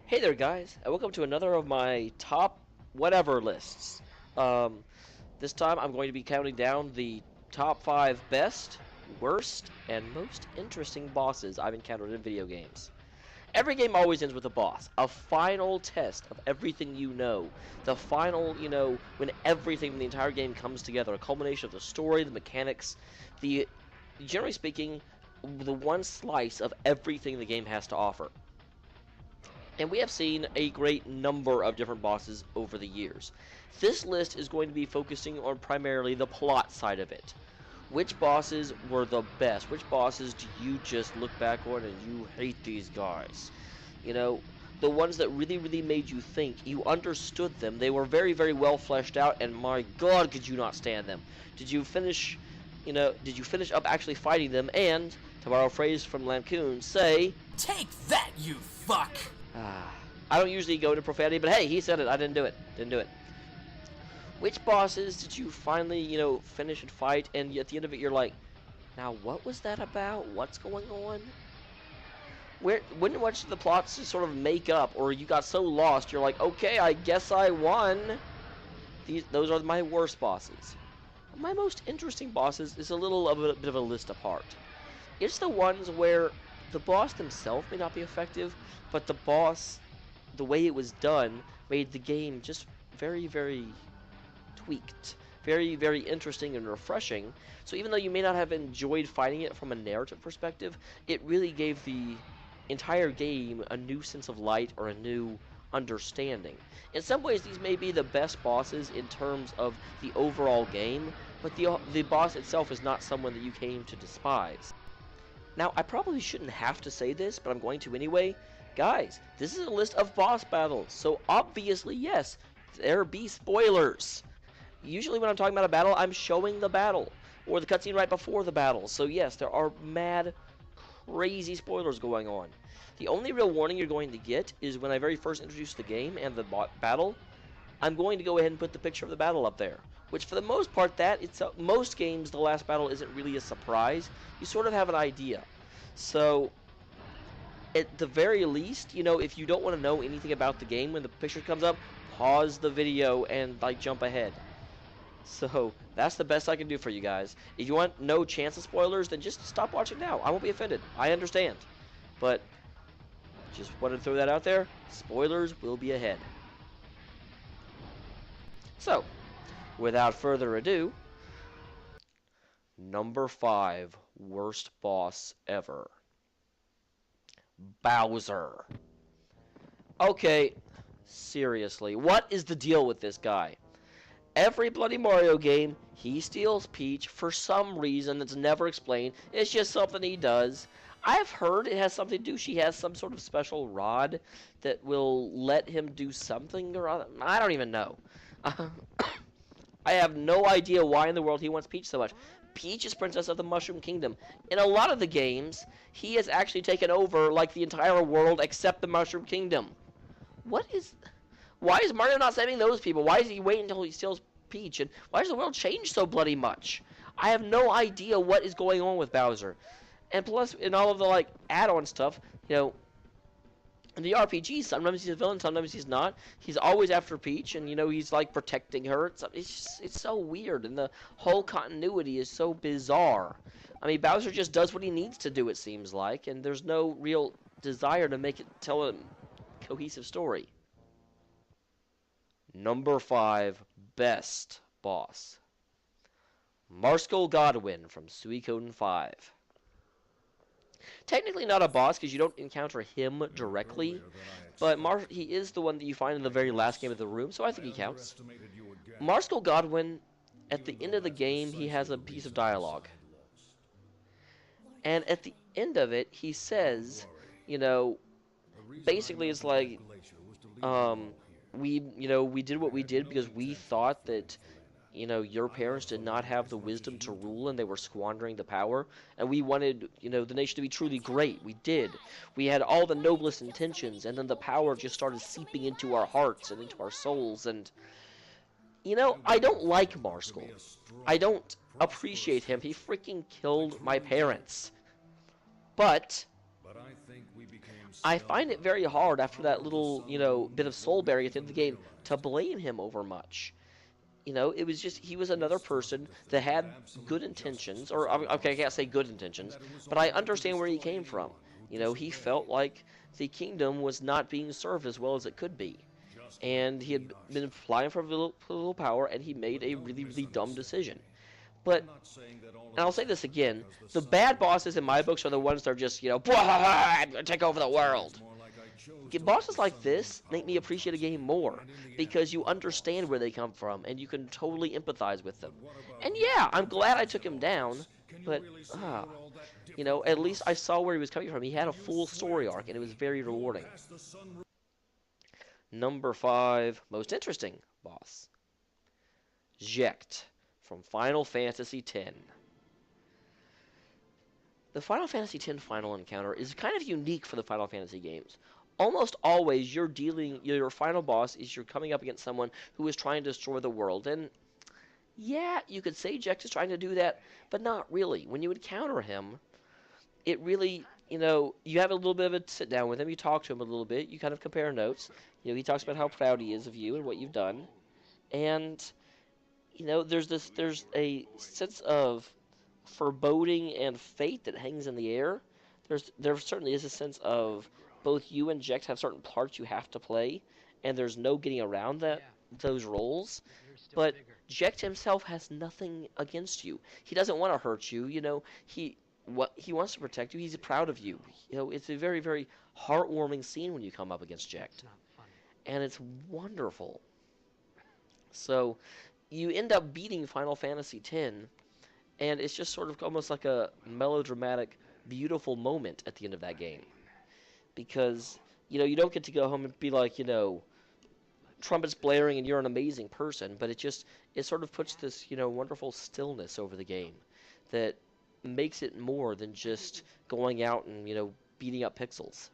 Hey there guys, and welcome to another of my top whatever lists. This time I'm going to be counting down the top 5 best, worst, and most interesting bosses I've encountered in video games. Every game always ends with a boss, a final test of everything you know. The final, when everything from the entire game comes together, a culmination of the story, the mechanics, generally speaking, the one slice of everything the game has to offer. And we have seen a great number of different bosses over the years. This list is going to be focusing on primarily the plot side of it. Which bosses were the best? Which bosses do you just look back on and you hate these guys? The ones that really made you think, you understood them, they were very well fleshed out, and my god, could you not stand them? Did you finish up actually fighting them, and, to borrow a phrase from Lampoon, say, "Take that, you fuck!" I don't usually go into profanity, but hey, he said it. I didn't do it. Which bosses did you finally, finish and fight, and at the end of it, you're like, now what was that about? What's going on? When much of the plots just sort of make up, or you got so lost, you're like, okay, I guess I won. Those are my worst bosses. My most interesting bosses is a bit of a list apart. It's the ones where the boss themselves may not be effective, but the way it was done, made the game just very tweaked. Very interesting and refreshing. So even though you may not have enjoyed fighting it from a narrative perspective, it really gave the entire game a new sense of light or a new understanding. In some ways, these may be the best bosses in terms of the overall game, but the boss itself is not someone that you came to despise. Now, I probably shouldn't have to say this, but I'm going to anyway. Guys, this is a list of boss battles, so obviously, yes, there be spoilers. Usually when I'm talking about a battle, I'm showing the battle, or the cutscene right before the battle. So yes, there are mad, crazy spoilers going on. The only real warning you're going to get is when I very first introduce the game and the battle, I'm going to go ahead and put the picture of the battle up there. Which, for the most part, most games, the last battle isn't really a surprise. You sort of have an idea. So, at the very least, if you don't want to know anything about the game when the picture comes up, pause the video and, jump ahead. So, that's the best I can do for you guys. If you want no chance of spoilers, then just stop watching now. I won't be offended. I understand. But, just wanted to throw that out there. Spoilers will be ahead. So, without further ado, number 5 worst boss ever. Bowser. Okay, seriously, what is the deal with this guy? Every bloody Mario game, he steals Peach for some reason that's never explained. It's just something he does. I've heard it has something to do, she has some sort of special rod that will let him do something or other. I don't even know. I have no idea why in the world he wants Peach so much. Peach is Princess of the Mushroom Kingdom. In a lot of the games, he has actually taken over, the entire world except the Mushroom Kingdom. Why is Mario not saving those people? Why does he wait until he steals Peach? And why does the world change so bloody much? I have no idea what is going on with Bowser. And plus, in all of the, add-on stuff, in the RPG, sometimes he's a villain, sometimes he's not. He's always after Peach, and, he's, protecting her. It's so weird, and the whole continuity is so bizarre. I mean, Bowser just does what he needs to do, it seems like, and there's no real desire to tell a cohesive story. Number 5 best boss. Marskull Godwin from Suikoden 5. Technically not a boss because you don't encounter him directly, but he is the one that you find in the very last game of the room, so I think he counts. Marskull Godwin, at the end of the game, he has a piece of dialogue. And at the end of it, he says, basically it's like, we did what we did because we thought that, your parents did not have the wisdom to rule and they were squandering the power. And we wanted, the nation to be truly great. We did. We had all the noblest intentions, and then the power just started seeping into our hearts and into our souls. And, I don't like Marskull. I don't appreciate him. He freaking killed my parents. But I find it very hard after that little, bit of soul bearing at the end of the game to blame him over much. It was just, he was another person that had good intentions, or, okay, I can't say good intentions, but I understand where he came from. He felt like the kingdom was not being served as well as it could be. And he had been applying for political power, and he made a really, really dumb decision. But, and I'll say this again, the bad bosses in my books are the ones that are just, take over the world. Bosses like this make me appreciate a game more, because you understand where they come from, and you can totally empathize with them. And yeah, I'm glad I took him down, but, at least I saw where he was coming from. He had a full story arc, and it was very rewarding. Number 5, most interesting boss. Jecht from Final Fantasy X. The Final Fantasy X final encounter is kind of unique for the Final Fantasy games. Almost always, your final boss is you're coming up against someone who is trying to destroy the world. And yeah, you could say Jecht is trying to do that, but not really. When you encounter him, it really, you have a little bit of a sit down with him. You talk to him a little bit. You kind of compare notes. He talks about how proud he is of you and what you've done. And, there's a sense of foreboding and fate that hangs in the air. There certainly is a sense of both you and Jecht have certain parts you have to play, and there's no getting around those roles. But Jecht himself has nothing against you. He doesn't want to hurt you. He wants to protect you. He's proud of you. It's a very, very heartwarming scene when you come up against Jecht, and it's wonderful. So you end up beating Final Fantasy X, and it's just sort of almost like a melodramatic, beautiful moment at the end of that game. Because, you don't get to go home and be like, trumpets blaring and you're an amazing person, but it sort of puts this, wonderful stillness over the game that makes it more than just going out and, beating up pixels.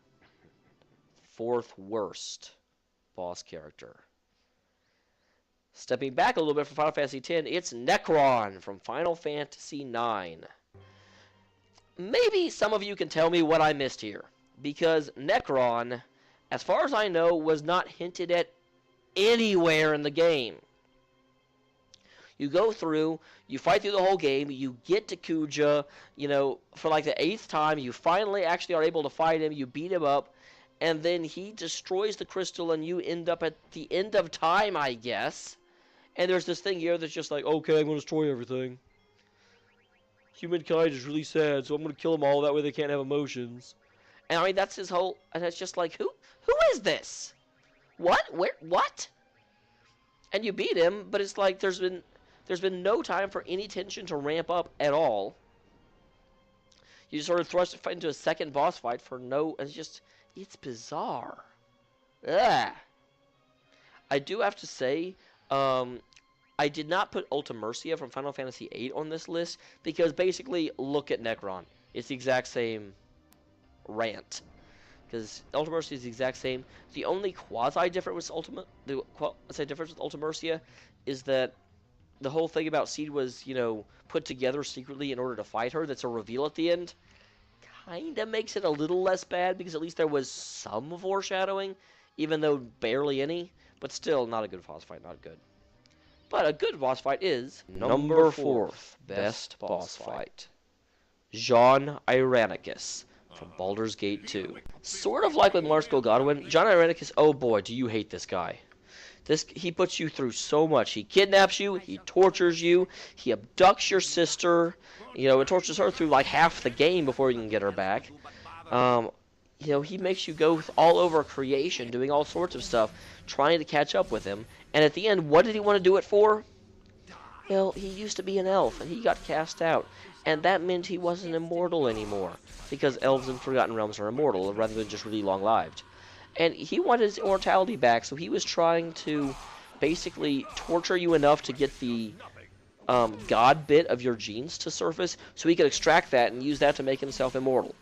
4th worst boss character. Stepping back a little bit from Final Fantasy X, it's Necron from Final Fantasy IX. Maybe some of you can tell me what I missed here. Because Necron, as far as I know, was not hinted at anywhere in the game. You go through, you fight through the whole game, you get to Kuja, for like the 8th time, you finally actually are able to fight him, you beat him up, and then he destroys the crystal and you end up at the end of time, I guess. And there's this thing here that's just like, okay, I'm going to destroy everything. Humankind is really sad, so I'm going to kill them all, that way they can't have emotions. And I mean, that's his whole, and it's just like, who is this? What? Where? What? And you beat him, but it's like there's been no time for any tension to ramp up at all. You just sort of thrust it into a second boss fight for no, it's bizarre. Ugh. I do have to say, I did not put Ultima Mercia from Final Fantasy VIII on this list, because basically, look at Necron. It's the exact same rant, because Ultima Mercia is the exact same. The only quasi-difference with Ultima Mercia is that the whole thing about Seed was, put together secretly in order to fight her. That's a reveal at the end. Kinda makes it a little less bad, because at least there was some foreshadowing, even though barely any. But still, not a good boss fight, not good. But a good boss fight is number 4th best boss fight. John Irenicus from Baldurs Gate 2. Sort of like with Marsko Godwin, John Irenicus, oh boy, do you hate this guy. He puts you through so much. He kidnaps you, he tortures you, he abducts your sister, it tortures her through like half the game before you can get her back. He makes you go all over creation, doing all sorts of stuff, trying to catch up with him. And at the end, what did he want to do it for? Well, he used to be an elf, and he got cast out. And that meant he wasn't immortal anymore, because elves in Forgotten Realms are immortal, rather than just really long-lived. And he wanted his immortality back, so he was trying to basically torture you enough to get the god bit of your genes to surface, so he could extract that and use that to make himself immortal.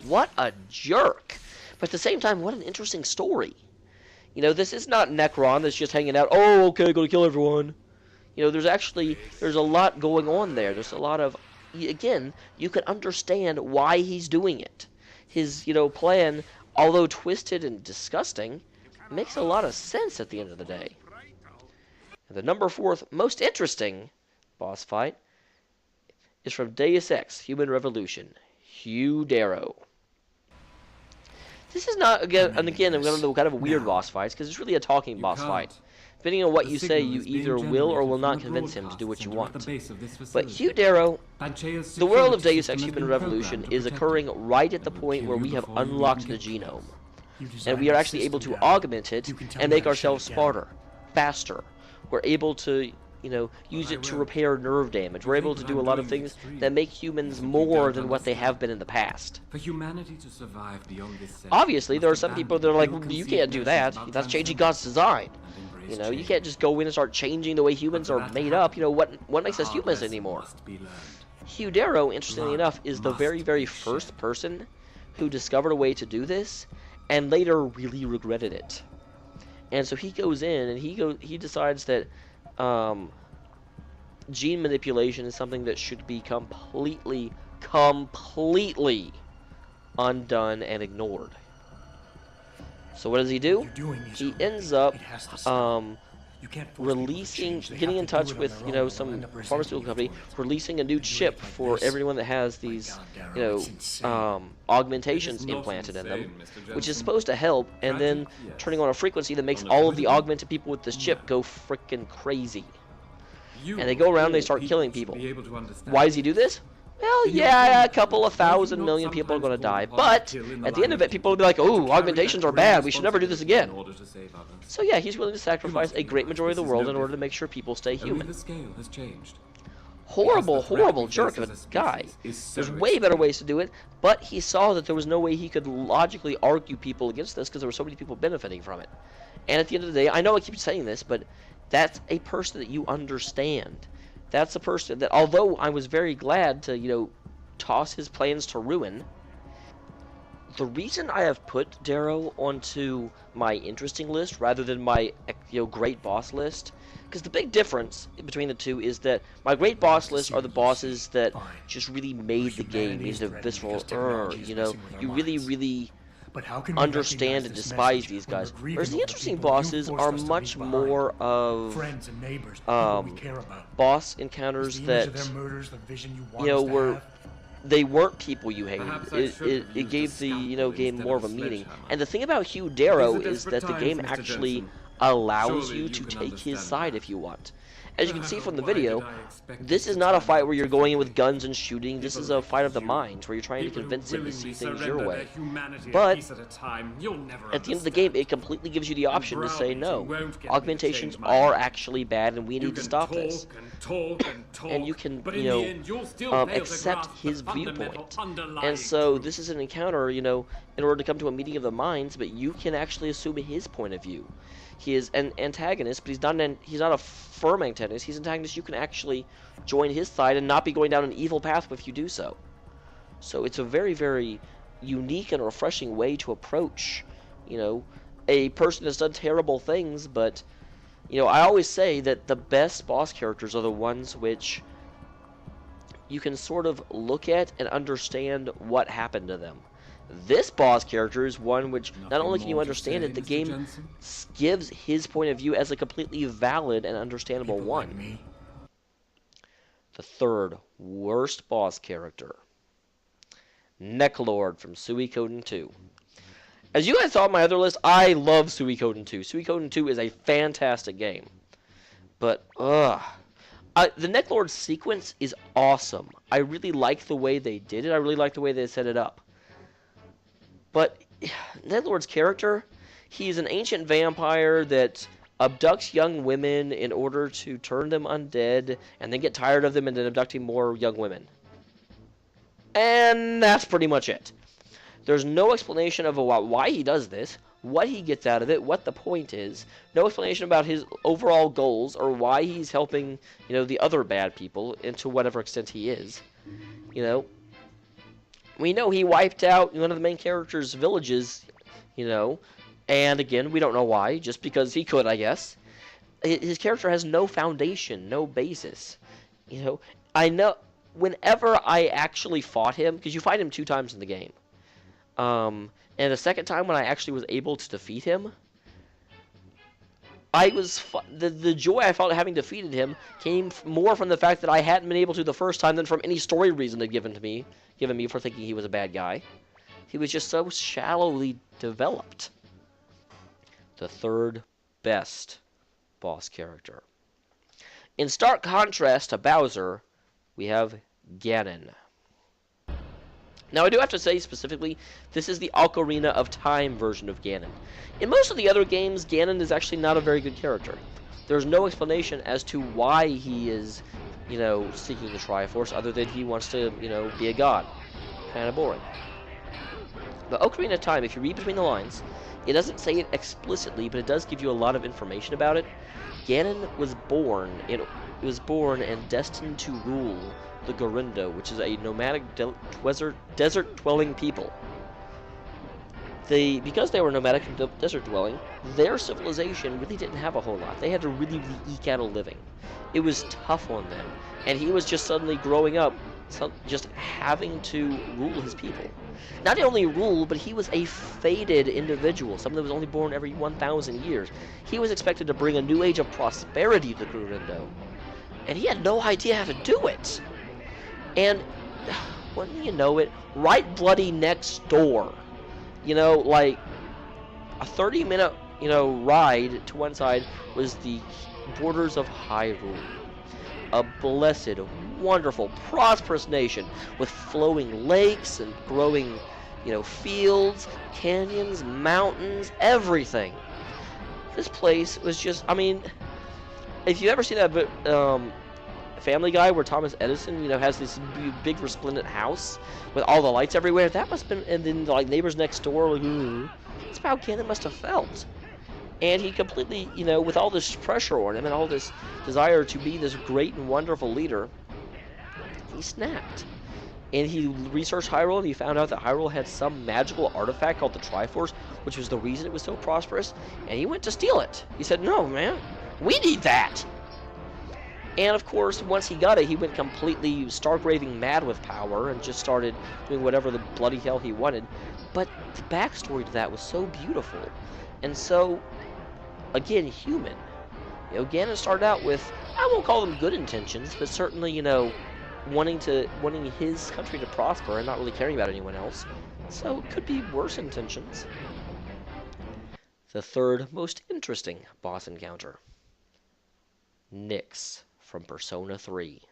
What a jerk! But at the same time, what an interesting story. This is not Necron that's just hanging out, oh, okay, gonna kill everyone. There's a lot going on there. There's a lot of, again, you can understand why he's doing it. his plan, although twisted and disgusting, makes a lot of sense at the end of the day. And the number 4th most interesting boss fight is from Deus Ex: Human Revolution, Hugh Darrow. This is not, again, one of the kind of weird boss fights, because it's really a talking boss fight. Depending on what you say, you either will or will not convince him to do what you want. But Hugh Darrow, the world of Deus Ex: Human Revolution is occurring right at the point where we have unlocked the genome. And we are actually able to augment it and make ourselves smarter, faster. We're able to, use it to repair nerve damage. We're able to do a lot of things that make humans more than what they have been in the past. For humanity to survive beyond this, obviously, there are some people that are like, well, you can't do that. That's changing God's design. You can't just go in and start changing the way humans are made up. What makes us humans anymore? Hugh Darrow, interestingly enough, is the very, very first person who discovered a way to do this and later really regretted it. And so he goes in and he decides that gene manipulation is something that should be completely undone and ignored. So what does he do? He ends up getting in touch with some pharmaceutical company, releasing a new chip for everyone that has these augmentations implanted in them, which is supposed to help, and then turning on a frequency that makes all of the augmented people with this chip go frickin' crazy. And they go around and they start killing people. Why does he do this? Well, yeah, a couple of 1,000 million people are going to die, but at the end of it, people will be like, oh, augmentations are bad, we should never do this again. So yeah, he's willing to sacrifice a great majority of the world in order to make sure people stay human. Horrible jerk of a guy. There's way better ways to do it, but he saw that there was no way he could logically argue people against this because there were so many people benefiting from it. And at the end of the day, I know I keep saying this, but that's a person that you understand. That's a person that, although I was very glad to, toss his plans to ruin, the reason I have put Darrow onto my interesting list rather than my, great boss list, because the big difference between the two is that my great boss lists are the bosses that just really made the game into visceral, you really understand and despise these guys. Whereas the interesting bosses are much more of boss encounters that they weren't people you hated. It gave the game more of a meaning. And the thing about Hugh Darrow is that the game actually allows you to take his side if you want. As you can see from the video, this is not a fight where you're going in with guns and shooting. This is a fight of the minds where you're trying to convince him to see things your way. But at the end of the game, it completely gives you the option to say no. Augmentations are actually bad and we need to stop this. And you can, accept his viewpoint. And so this is an encounter, in order to come to a meeting of the minds, but you can actually assume his point of view. He is an antagonist, but he's not a firm antagonist. He's an antagonist. You can actually join his side and not be going down an evil path if you do so. So it's a very, very unique and refreshing way to approach, a person that's done terrible things. But, I always say that the best boss characters are the ones which you can sort of look at and understand what happened to them. This boss character is one which not only can you understand it, the game gives his point of view as a completely valid and understandable one. The third worst boss character, Necron from Suikoden 2. As you guys saw on my other list, I love Suikoden 2. Suikoden 2 is a fantastic game. But, the Necron sequence is awesome. I really like the way they did it. I really like the way they set it up. But Necron's character, he's an ancient vampire that abducts young women in order to turn them undead, and then get tired of them and then abducting more young women. And that's pretty much it. There's no explanation of why he does this, what he gets out of it, what the point is. No explanation about his overall goals or why he's helping, the other bad people, and to whatever extent he is. We know he wiped out one of the main character's villages, and again, we don't know why, just because he could, I guess. His character has no foundation, no basis. I know, whenever I actually fought him, because you fight him 2 times in the game, And the second time when I actually was able to defeat him, I was the joy I felt having defeated him came more from the fact that I hadn't been able to the first time than from any story reason they'd given me for thinking he was a bad guy. He was just so shallowly developed. The third best boss character. In stark contrast to Bowser, we have Gannon. Now, I do have to say specifically, this is the Ocarina of Time version of Gannon. In most of the other games, Gannon is actually not a very good character. There's no explanation as to why he is, seeking the Triforce, other than he wants to, be a god. Kind of boring. But Ocarina of Time, if you read between the lines, it doesn't say it explicitly, but it does give you a lot of information about it. Gannon was born and destined to rule the Garindo, which is a nomadic desert-dwelling people. Because they were nomadic and desert-dwelling, their civilization really didn't have a whole lot. They had to really eke out a living. It was tough on them, and he was just suddenly growing up, just having to rule his people. Not only rule, but he was a fated individual, someone that was only born every 1,000 years. He was expected to bring a new age of prosperity to Garindo, and he had no idea how to do it. And, wouldn't you know it, right bloody next door, like a 30-minute, ride to one side was the borders of Hyrule. A blessed, wonderful, prosperous nation with flowing lakes and growing, fields, canyons, mountains, everything. This place was just, if you ever see that Family Guy where Thomas Edison, has this big resplendent house with all the lights everywhere, that must have been, and then neighbors next door, that's how Gannon must have felt. And he completely, with all this pressure on him and all this desire to be this great and wonderful leader, he snapped. And he researched Hyrule, and he found out that Hyrule had some magical artifact called the Triforce, which was the reason it was so prosperous, and he went to steal it. He said, "No, man, we need that!" And of course, once he got it, he went completely stark raving mad with power and just started doing whatever the bloody hell he wanted. But the backstory to that was so beautiful. And so, again, human. Ganon started out with, I won't call them good intentions, but certainly, wanting his country to prosper and not really caring about anyone else. So it could be worse intentions. The third most interesting boss encounter. Nyx from Persona 3.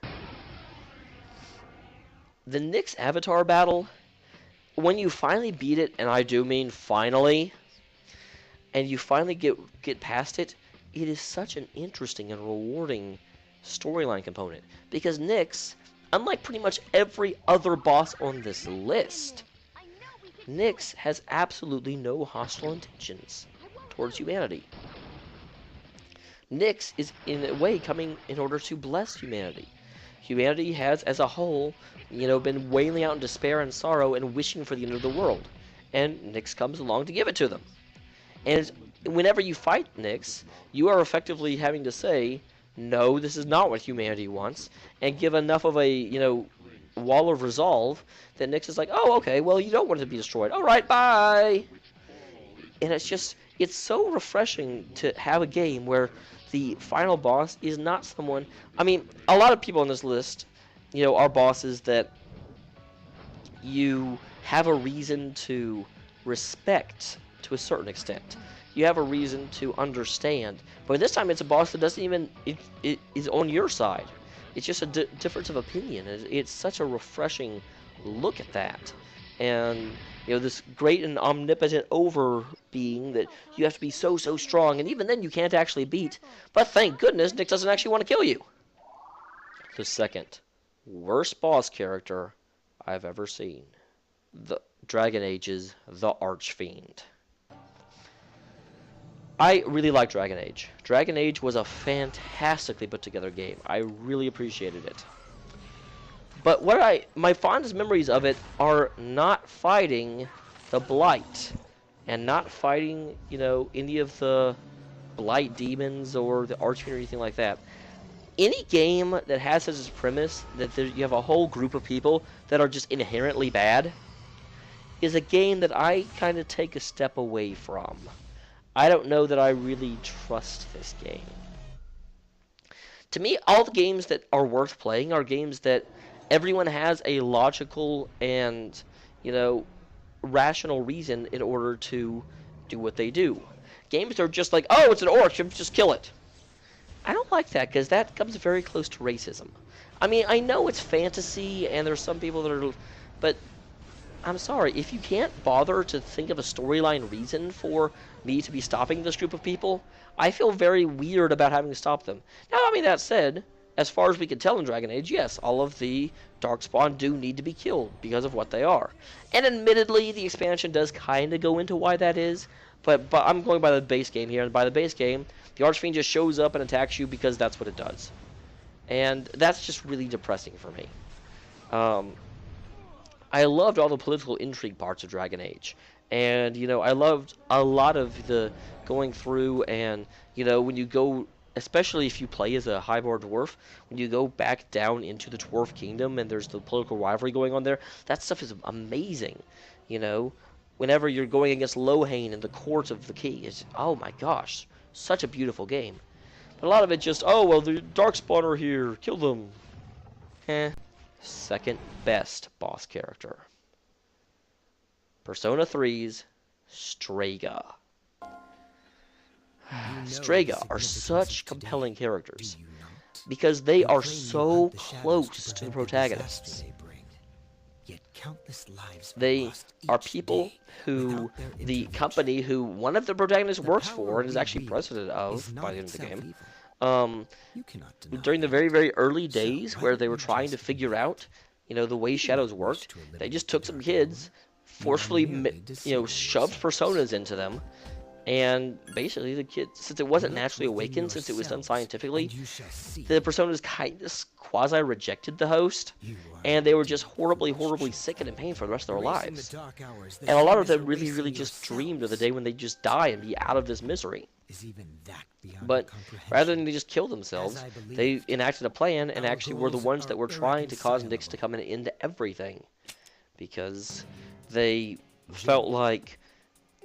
The Nyx Avatar battle, when you finally beat it, and I do mean finally, and you finally get past it, it is such an interesting and rewarding storyline component. Because Nyx, unlike pretty much every other boss on this list, Nyx has absolutely no hostile intentions towards humanity. Nyx is, in a way, coming in order to bless humanity. Humanity has, as a whole, been wailing out in despair and sorrow and wishing for the end of the world. And Nyx comes along to give it to them. And whenever you fight Nyx, you are effectively having to say, no, this is not what humanity wants, and give enough of a, wall of resolve that Nyx is like, oh, okay, well, you don't want it to be destroyed. All right, bye! And it's so refreshing to have a game where the final boss is not someone... a lot of people on this list, are bosses that you have a reason to respect to a certain extent. You have a reason to understand. But this time it's a boss that doesn't even... It is on your side. It's just a difference of opinion. It's such a refreshing look at that. And... this great and omnipotent over-being that you have to be so strong, and even then you can't actually beat. But thank goodness Nyx doesn't actually want to kill you. The second worst boss character I've ever seen. The Dragon Age's The Archfiend. I really like Dragon Age. Dragon Age was a fantastically put together game. I really appreciated it. But my fondest memories of it are not fighting the Blight, and not fighting, any of the Blight demons or the Archfiend or anything like that. Any game that has as its premise that you have a whole group of people that are just inherently bad is a game that I kind of take a step away from. I don't know that I really trust this game. To me, all the games that are worth playing are games that everyone has a logical and, rational reason in order to do what they do. Games that are just like, oh, it's an orc, just kill it. I don't like that, because that comes very close to racism. I mean, I know it's fantasy, and there's some people that are... But, I'm sorry, if you can't bother to think of a storyline reason for me to be stopping this group of people, I feel very weird about having to stop them. Now, I mean, that said, as far as we can tell in Dragon Age, yes, all of the Darkspawn do need to be killed because of what they are. And admittedly, the expansion does kind of go into why that is, but I'm going by the base game here, and by the base game, the Archfiend just shows up and attacks you because that's what it does. And that's just really depressing for me. I loved all the political intrigue parts of Dragon Age. And, I loved a lot of the going through and, when you go, especially if you play as a highborn dwarf, when you go back down into the Dwarf Kingdom and there's the political rivalry going on there, that stuff is amazing. Whenever you're going against Lorraine in the court of the king, it's, oh my gosh, such a beautiful game. But a lot of it just, oh, well, the Darkspawn are here, kill them. Second best boss character. Persona 3's Strega. Strega are such compelling characters because they are so close to the protagonists. They are people who the company who one of the protagonists works for and is actually president of by the end of the game. During the very, very early days where they were trying to figure out, the way Shadows worked, they just took some kids, forcefully, shoved personas into them, and basically the kids, since it wasn't naturally awakened, since it was done scientifically, the personas kind of quasi-rejected the host, and they were just horribly, horribly sick and in pain for the rest of their lives. And a lot of them really, really just dreamed of the day when they just die and be out of this misery. But rather than they just kill themselves, they enacted a plan and actually were the ones that were trying to cause Nyx to come into everything. Because they felt like,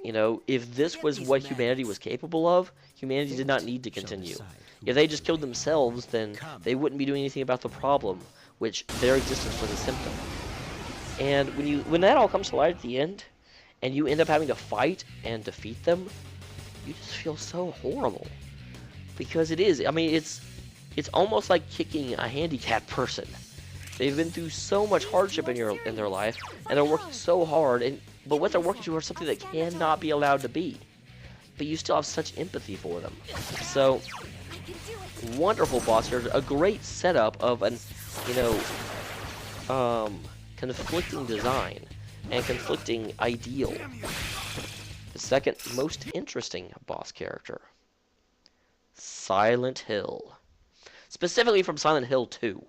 if this was what humanity was capable of, humanity did not need to continue. If they just killed themselves, then they wouldn't be doing anything about the problem, which their existence was a symptom. And when that all comes to light at the end, and you end up having to fight and defeat them, you just feel so horrible. Because it is, I mean, it's almost like kicking a handicapped person. They've been through so much hardship in their life, and they're working so hard, but what they're working towards is something that cannot be allowed to be. But you still have such empathy for them. So, wonderful boss here, a great setup of an, conflicting design and conflicting ideal. The second most interesting boss character, Silent Hill. Specifically from Silent Hill 2.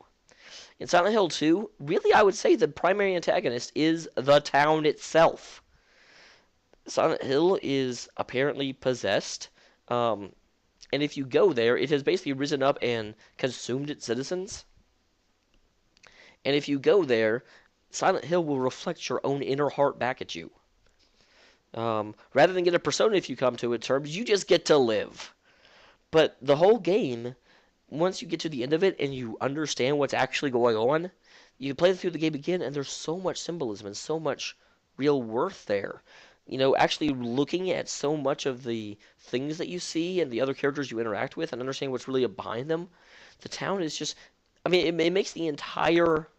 In Silent Hill 2, really I would say the primary antagonist is the town itself. Silent Hill is apparently possessed, and if you go there, it has basically risen up and consumed its citizens. And if you go there, Silent Hill will reflect your own inner heart back at you. Rather than get a persona if you come to its terms, you just get to live. But the whole game, once you get to the end of it and you understand what's actually going on, you play through the game again and there's so much symbolism and so much real worth there. Actually looking at so much of the things that you see and the other characters you interact with and understanding what's really behind them. The town is just, I mean, it makes the entire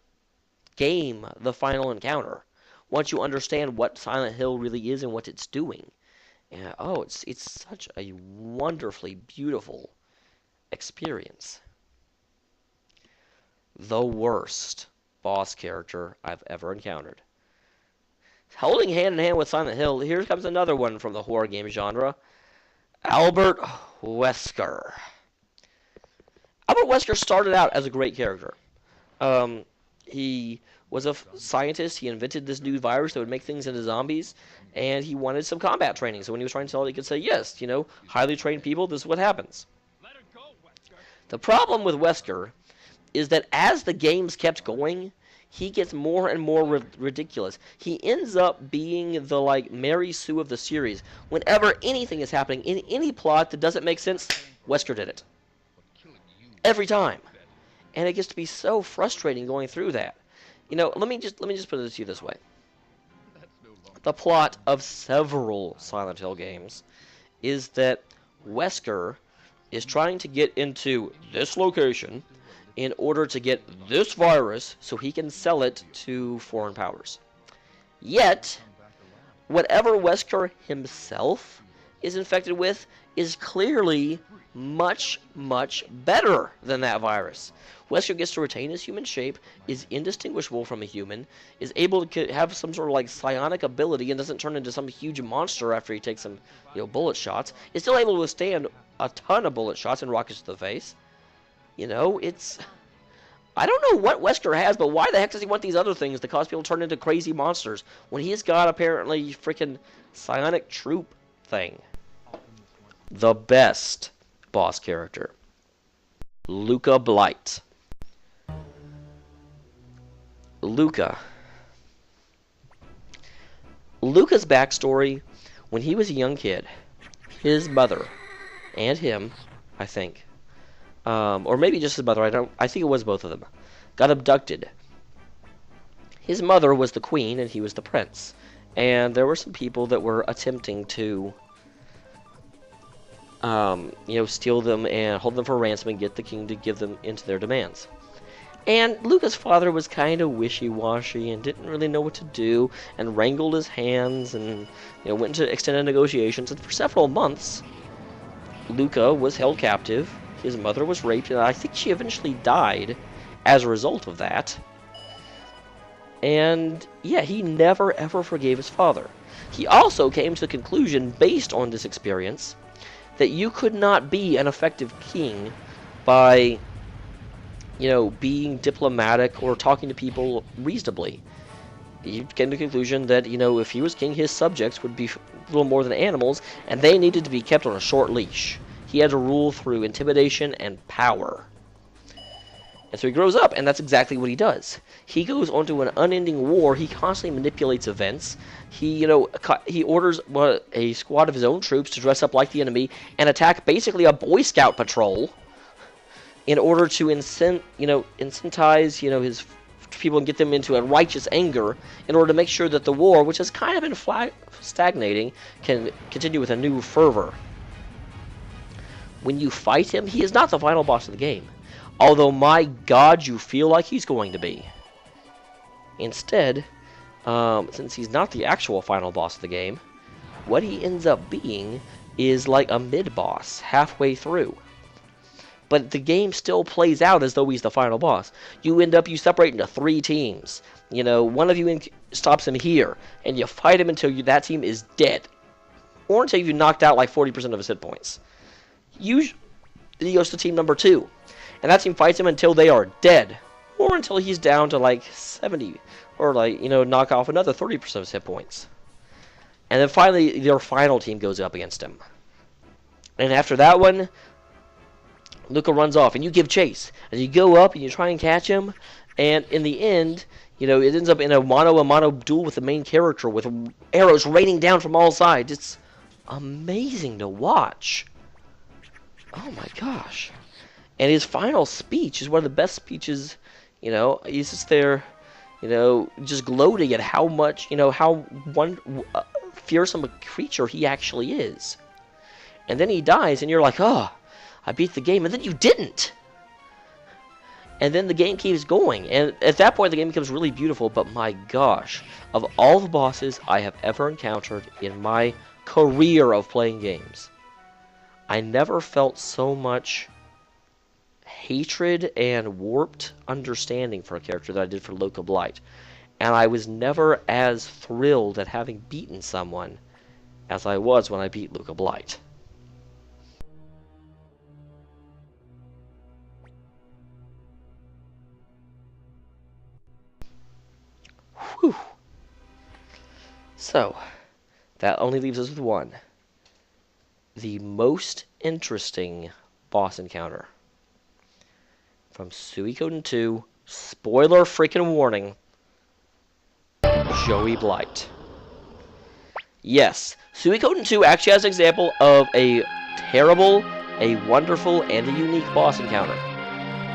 game the final encounter. Once you understand what Silent Hill really is and what it's doing. And, it's such a wonderfully beautiful experience. The worst boss character I've ever encountered. Holding hand in hand with Silent Hill, here comes another one from the horror game genre. Albert Wesker. Albert Wesker started out as a great character. He was a scientist. He invented this new virus that would make things into zombies, and he wanted some combat training. So when he was trying to sell it, he could say, yes, highly trained people, this is what happens. The problem with Wesker is that as the games kept going, he gets more and more ridiculous. He ends up being the, like, Mary Sue of the series. Whenever anything is happening in any plot that doesn't make sense, Wesker did it. Every time. And it gets to be so frustrating going through that. You know, let me just put it to you this way. The plot of several Silent Hill games is that Wesker is trying to get into this location in order to get this virus so he can sell it to foreign powers. Yet, whatever Wesker himself is infected with is clearly much, much better than that virus. Wesker gets to retain his human shape, is indistinguishable from a human, is able to have some sort of like psionic ability and doesn't turn into some huge monster after he takes some, bullet shots. Is still able to withstand a ton of bullet shots and rockets to the face. It's... I don't know what Wesker has, but why the heck does he want these other things that cause people to turn into crazy monsters when he's got apparently freaking psionic troop thing? The best boss character. Luka Blight. Luka's backstory, when he was a young kid, his mother and him, I think, or maybe just his mother, I think it was both of them, got abducted. His mother was the queen and he was the prince, and there were some people that were attempting to steal them and hold them for ransom and get the king to give them into their demands. And Luka's father was kind of wishy-washy and didn't really know what to do and wrangled his hands and went into extended negotiations. And for several months, Luka was held captive. His mother was raped, and I think she eventually died as a result of that. And yeah, he never ever forgave his father. He also came to the conclusion, based on this experience, that you could not be an effective king by being diplomatic or talking to people reasonably. He came to the conclusion that, if he was king, his subjects would be little more than animals, and they needed to be kept on a short leash. He had to rule through intimidation and power. And so he grows up, and that's exactly what he does. He goes onto an unending war. He constantly manipulates events. He orders a squad of his own troops to dress up like the enemy and attack basically a Boy Scout patrol in order to incentivize, his people and get them into a righteous anger in order to make sure that the war, which has kind of been stagnating, can continue with a new fervor. When you fight him, he is not the final boss of the game. Although, my God, you feel like he's going to be. Instead, since he's not the actual final boss of the game, what he ends up being is like a mid-boss halfway through. But the game still plays out as though he's the final boss. You separate into 3 teams. One of you stops him here, and you fight him until that team is dead. Or until you've knocked out like 40% of his hit points. Usually, he goes to team number 2. And that team fights him until they are dead. Or until he's down to like 70. Or knock off another 30% of his hit points. And then finally, their final team goes up against him. And after that one, Luka runs off, and you give chase. And you go up, and you try and catch him. And in the end, it ends up in a mano-a-mano duel with the main character, with arrows raining down from all sides. It's amazing to watch. Oh my gosh. And his final speech is one of the best speeches, he's just there, just gloating at how much, how fearsome a creature he actually is. And then he dies, and you're like, oh, I beat the game, and then you didn't. And then the game keeps going, and at that point the game becomes really beautiful, but my gosh, of all the bosses I have ever encountered in my career of playing games, I never felt so much hatred and warped understanding for a character that I did for Luka Blight. And I was never as thrilled at having beaten someone as I was when I beat Luka Blight. Whew. So, that only leaves us with one. The most interesting boss encounter from Suikoden 2 Spoiler freaking warning. Joey Blight. Yes, Suikoden 2 actually has an example of a terrible, a wonderful, and a unique boss encounter.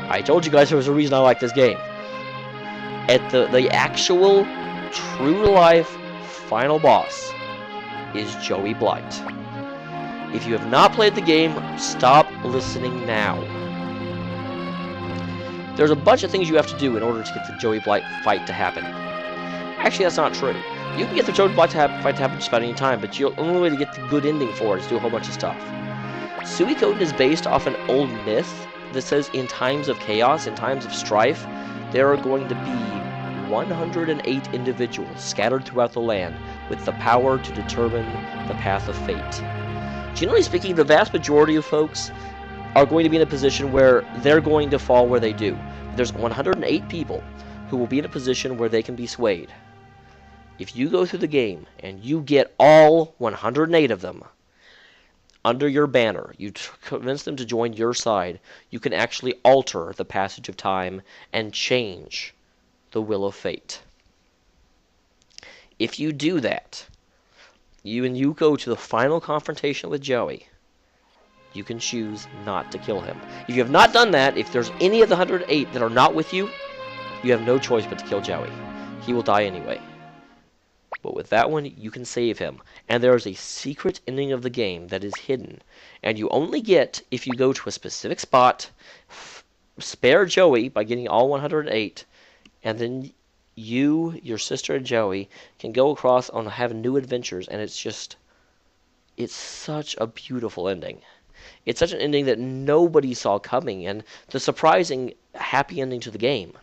I told you guys there was a reason I like this game. At the actual, true-to-life final boss is Joey Blight. If you have not played the game, stop listening now. There's a bunch of things you have to do in order to get the Joey Blight fight to happen. Actually, that's not true. You can get the Joey Blight fight to happen just about any time, but the only way to get the good ending for it is to do a whole bunch of stuff. Suikoden is based off an old myth that says in times of chaos, in times of strife, there are going to be 108 individuals scattered throughout the land with the power to determine the path of fate. Generally speaking, the vast majority of folks are going to be in a position where they're going to fall where they do. There's 108 people who will be in a position where they can be swayed. If you go through the game and you get all 108 of them under your banner, you convince them to join your side, you can actually alter the passage of time and change the will of fate. If you do that, you go to the final confrontation with Joey, you can choose not to kill him. If you have not done that, if there's any of the 108 that are not with you, you have no choice but to kill Joey. He will die anyway. But with that one, you can save him. And there is a secret ending of the game that is hidden. And you only get if you go to a specific spot, spare Joey by getting all 108, and then you, your sister, and Joey can go across and have new adventures. And it's such a beautiful ending. It's such an ending that nobody saw coming, and the surprising happy ending to the game.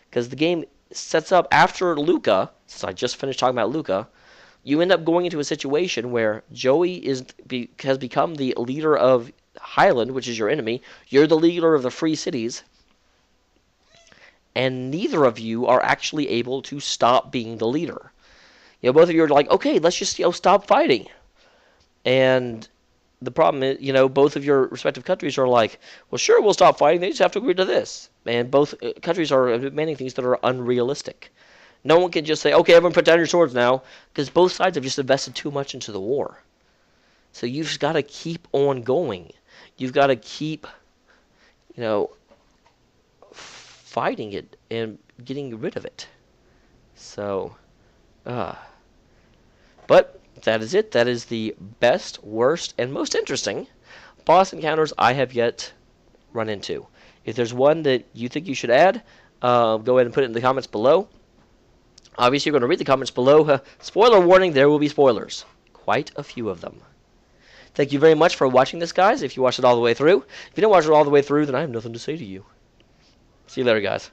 Because the game sets up after Luka, since I just finished talking about Luka, you end up going into a situation where Joey has become the leader of Highland, which is your enemy. You're the leader of the Free Cities. And neither of you are actually able to stop being the leader. Both of you are like, okay, let's just stop fighting. And the problem is, both of your respective countries are like, well, sure, we'll stop fighting. They just have to agree to this. And both countries are demanding things that are unrealistic. No one can just say, okay, everyone put down your swords now, because both sides have just invested too much into the war. So you've just got to keep on going. You've got to keep, fighting it and getting rid of it. So, but that is it. That is the best, worst, and most interesting boss encounters I have yet run into. If there's one that you think you should add, go ahead and put it in the comments below. Obviously, you're going to read the comments below. Spoiler warning, there will be spoilers. Quite a few of them. Thank you very much for watching this, guys, if you watched it all the way through. If you didn't watch it all the way through, then I have nothing to say to you. See you later, guys.